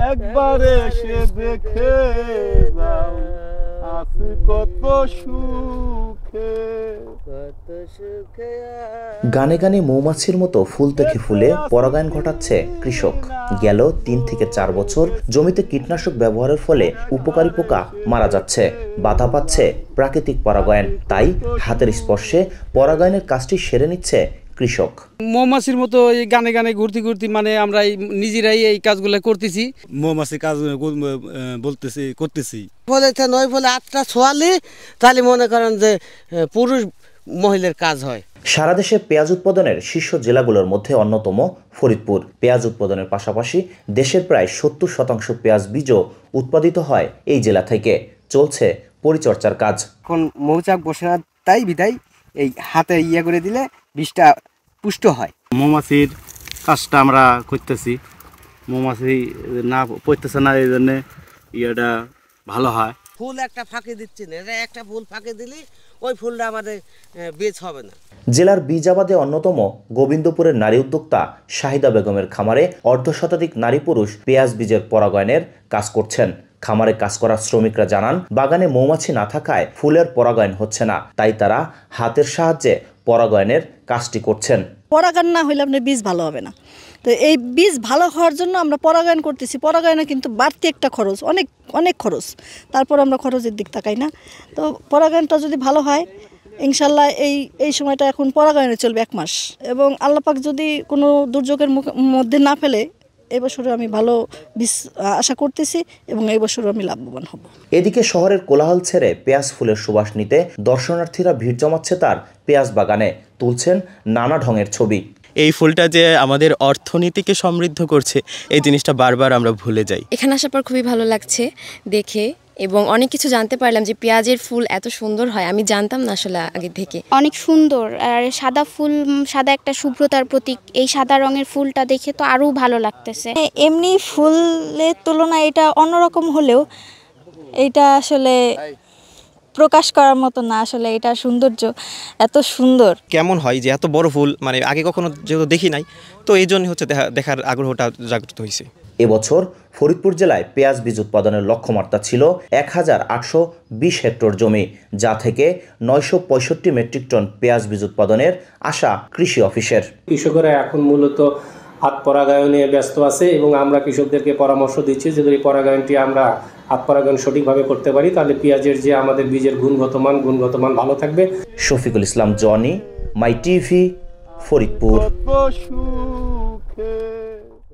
একবার এসে দেখে যাও আছি কত সুখে। গানে গানে মৌমাছির মতো ফুল থেকে ফুলে পরাগায়ন ঘটাচ্ছে কৃষক। গেল 3 থেকে 4 বছর জমিতে কীটনাশক ব্যবহারের ফলে উপকারী পোকা মারা যাচ্ছে, বাধা পাচ্ছে প্রাকৃতিক পরাগায়ন। তাই হাতের স্পর্শে পরাগায়নের কাজটি সেরে নিচ্ছে কৃষক। মৌমাছির মতো এই গানে গানে ঘুরতে ঘুরতে মানে আমরা নিজেরাই এই কাজগুলো করতেছি। মৌমাছি কাজ বলতেছি করতেছি বলেছে নয় বলে 8টা ছোয়ালি, তাহলে মনে করেন যে পুরুষ মহিলার কাজ হয়। সারা দেশে পেঁয়াজ উৎপাদনের শীর্ষ জেলাগুলোর মধ্যে অন্যতম ফরিদপুর। পেঁয়াজ উৎপাদনের পাশাপাশি দেশের প্রায় 70% পেঁয়াজ বীজও উৎপাদিত হয় এই জেলা থেকে। চলছে পরিচর্যার কাজ। এখন মৌচাক বসে না, তাই বিদায় এই হাতে ইয়ে করে দিলে বীজটা পুষ্ট হয়। মৌমাছির কাজটা আমরা করতেছি, মৌমাছি না পড়তেছে না, এই জন্যে ইয়েটা ভালো হয়। ফুল একটা ফাঁকে দিচ্ছি না, এটা একটা ফুল ফাঁকে দিলে ওই ফুলটা আমাদের বীজ হবে না। জেলার বীজ আবাদে অন্যতম গোবিন্দপুরের নারী উদ্যোক্তা শাহিদা বেগমের খামারে অর্ধশতাধিক নারী পুরুষ পেঁয়াজ বীজের পরাগায়নের কাজ করছেন। খামারে কাজ করা শ্রমিকরা জানান, বাগানে মৌমাছি না থাকায় ফুলের পরাগায়ন হচ্ছে না, তাই তারা হাতের সাহায্যে পরাগায়নের কাজটি করছেন। পরাগায়ন না হলে আপনার বীজ ভালো হবে না, তো এই বীজ ভালো হওয়ার জন্য আমরা পরাগায়ন করতেছি। পরাগায়নে কিন্তু বাড়তি একটা খরচ, অনেক অনেক খরচ, তারপর আমরা খরচের দিক তাকাই না। তো পরাগায়নটা যদি ভালো হয় ইনশাল্লাহ এই সময়টা এখন পরাগায়নে চলবে 1 মাস, এবং আল্লাপাক যদি কোনো দুর্যোগের মধ্যে না ফেলে এবছরও আমি ভালো বীজ আশা করতেছি এবং এই বছরও আমি লাভবান হব। এদিকে শহরের কোলাহল ছেড়ে পেঁয়াজ ফুলের সুবাস নিতে দর্শনার্থীরা ভিড় জমাচ্ছে তার পেঁয়াজ বাগানে, তুলছেন নানা ঢঙের ছবি। এই ফুলটা যে আমাদের অর্থনীতিকে সমৃদ্ধ করছে, এই জিনিসটা বারবার আমরা ভুলে যাই। এখানে আসার পর খুবই ভালো লাগছে দেখে, এবং অনেক কিছু জানতে পারলাম যে পেঁয়াজের ফুল এত সুন্দর হয়, আমি জানতাম না আসলে আগে থেকে। অনেক সুন্দর, আর সাদা ফুল, সাদা একটা শুভ্রতার প্রতীক। এই সাদা রঙের ফুলটা দেখে তো আরও ভালো লাগতেছে। এমনি ফুলের তুলনায় এটা অন্যরকম হলেও এটা আসলে প্রকাশ করার মতো না, আসলে এটা সৌন্দর্য এত সুন্দর। কেমন হয় যে এত বড় ফুল, মানে আগে কখনো যেহেতু দেখি নাই, তো এই জন্য হচ্ছে দেখার আগ্রহটা জাগ্রত হয়েছে। এবছর ফরিদপুর জেলায় পেঁয়াজ বীজ উৎপাদনের লক্ষ্যমাত্রা ছিল 1820 হেক্টর জমি, যা থেকে 965 মেট্রিক টন পেঁয়াজ বীজ উৎপাদনের আশা কৃষি অফিসের। কৃষকরা এখন মূলত হাত পরাগায়নে ব্যস্ত আছে এবং আমরা কৃষকদেরকে পরামর্শ দিচ্ছি যে যদি পরাগায়নটি আমরা হাত পরাগায়ন সঠিকভাবে করতে পারি তাহলে পেঁয়াজের যে আমাদের বীজের গুণগত মান ভালো থাকবে। শফিকুল ইসলাম জনি, মাই টিভি, ফরিদপুর।